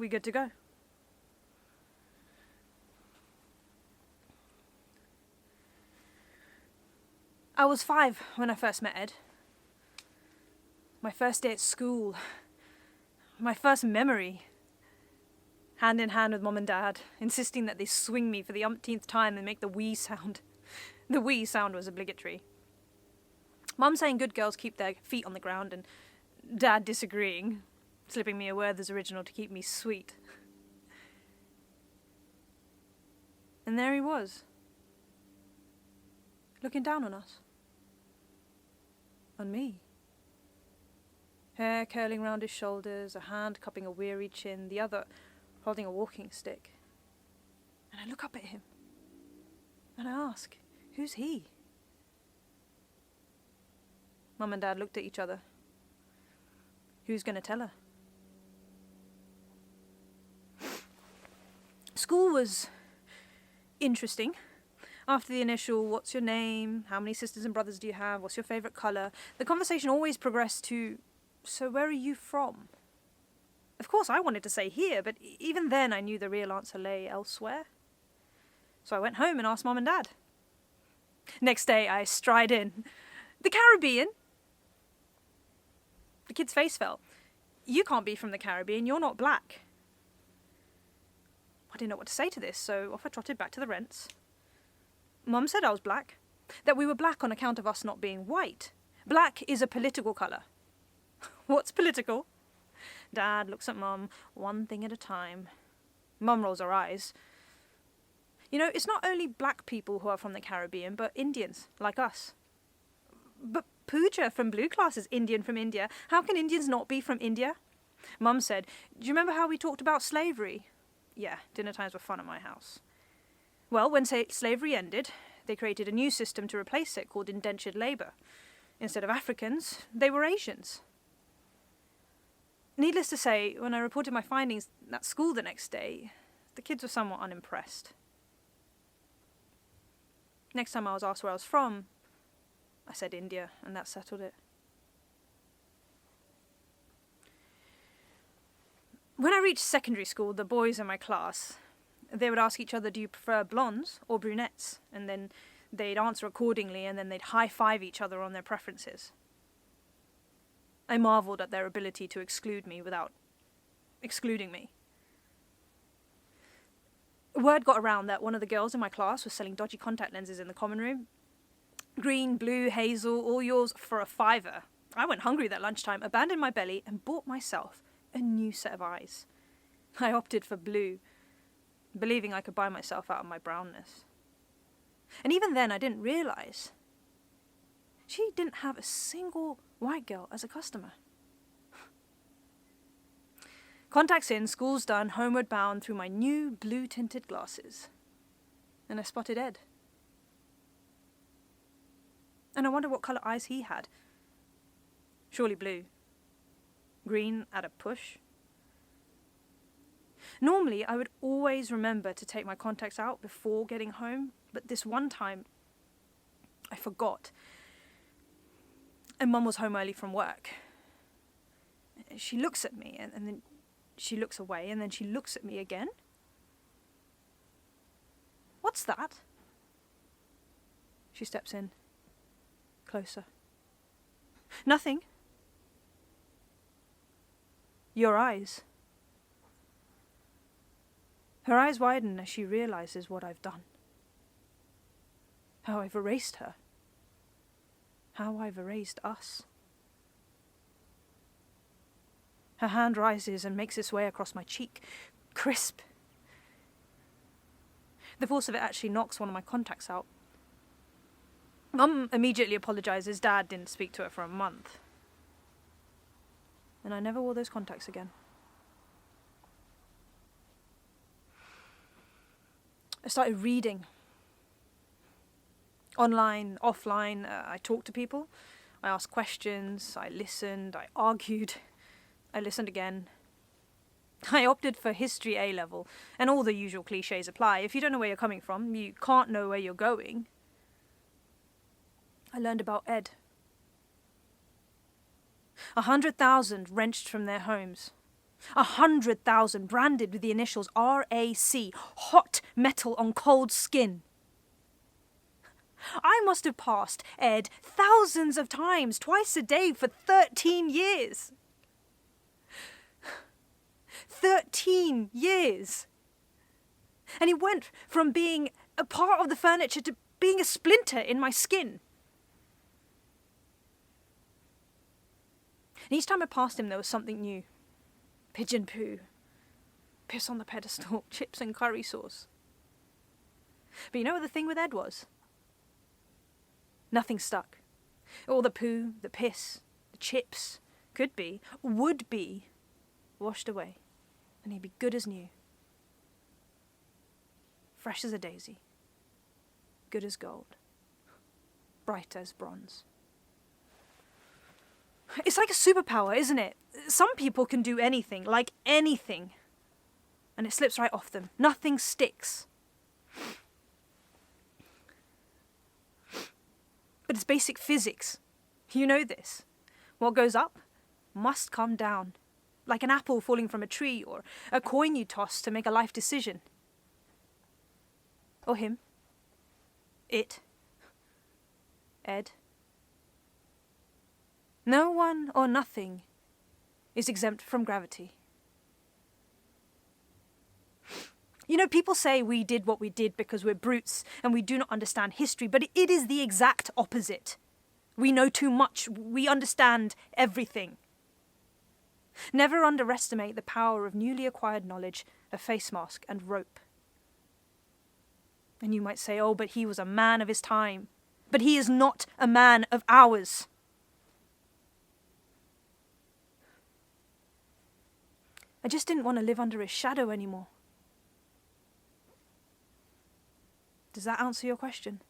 We good to go? I was 5 when I first met Ed. My first day at school. My first memory. Hand in hand with Mum and Dad, insisting that they swing me for the umpteenth time and make the wee sound. The wee sound was obligatory. Mum saying good girls keep their feet on the ground, and Dad disagreeing, slipping me a Werther's original to keep me sweet. And there he was, looking down on us. On me. Hair curling round his shoulders, a hand cupping a weary chin, the other holding a walking stick. And I look up at him, and I ask, who's he? Mum and Dad looked at each other. Who's going to tell her? School was interesting. After the initial, what's your name? How many sisters and brothers do you have? What's your favourite colour? The conversation always progressed to, so where are you from? Of course I wanted to say here, but even then I knew the real answer lay elsewhere. So I went home and asked Mum and Dad. Next day I stride in. The Caribbean? The kid's face fell. You can't be from the Caribbean, you're not black. I didn't know what to say to this, so off I trotted back to the rents. Mum said I was black, that we were black on account of us not being white. Black is a political colour. What's political? Dad looks at Mum, one thing at a time. Mum rolls her eyes. You know, it's not only black people who are from the Caribbean, but Indians, like us. But Pooja from Blue Class is Indian from India. How can Indians not be from India? Mum said, do you remember how we talked about slavery? Yeah, dinner times were fun at my house. Well, when slavery ended, they created a new system to replace it called indentured labour. Instead of Africans, they were Asians. Needless to say, when I reported my findings at school the next day, the kids were somewhat unimpressed. Next time I was asked where I was from, I said India, and that settled it. When I reached secondary school, the boys in my class, they would ask each other, do you prefer blondes or brunettes? And then they'd answer accordingly, and then they'd high-five each other on their preferences. I marvelled at their ability to exclude me without excluding me. Word got around that one of the girls in my class was selling dodgy contact lenses in the common room. Green, blue, hazel, all yours for a £5. I went hungry that lunchtime, abandoned my belly, and bought myself a new set of eyes. I opted for blue, believing I could buy myself out of my brownness. And even then I didn't realise she didn't have a single white girl as a customer. Contacts in, school's done, homeward bound through my new blue-tinted glasses. And I spotted Ed. And I wondered what colour eyes he had. Surely blue. Green at a push. Normally, I would always remember to take my contacts out before getting home, but this one time, I forgot. And Mum was home early from work. She looks at me, and then she looks away, and then she looks at me again. What's that? She steps in. Closer. Nothing. Your eyes. Her eyes widen as she realises what I've done. How I've erased her. How I've erased us. Her hand rises and makes its way across my cheek, crisp. The force of it actually knocks one of my contacts out. Mum immediately apologises. Dad didn't speak to her for a month. And I never wore those contacts again. I started reading. Online, offline, I talked to people. I asked questions, I listened, I argued. I listened again. I opted for History A-level, and all the usual clichés apply. If you don't know where you're coming from, you can't know where you're going. I learned about Ed. 100,000 wrenched from their homes. 100,000 branded with the initials RAC, hot metal on cold skin. I must have passed Ed thousands of times, twice a day for 13 years. 13 years. And he went from being a part of the furniture to being a splinter in my skin. And each time I passed him, there was something new. Pigeon poo, piss on the pedestal, chips and curry sauce. But you know what the thing with Ed was? Nothing stuck. All the poo, the piss, the chips would be washed away, and he'd be good as new. Fresh as a daisy, good as gold, bright as bronze. It's like a superpower, isn't it? Some people can do anything, like anything, and it slips right off them. Nothing sticks. But it's basic physics. You know this. What goes up must come down, like an apple falling from a tree or a coin you toss to make a life decision. Or him. It. Ed. No one or nothing is exempt from gravity. You know, people say we did what we did because we're brutes and we do not understand history, but it is the exact opposite. We know too much. We understand everything. Never underestimate the power of newly acquired knowledge, a face mask and rope. And you might say, oh, but he was a man of his time. But he is not a man of ours. I just didn't want to live under his shadow anymore. Does that answer your question?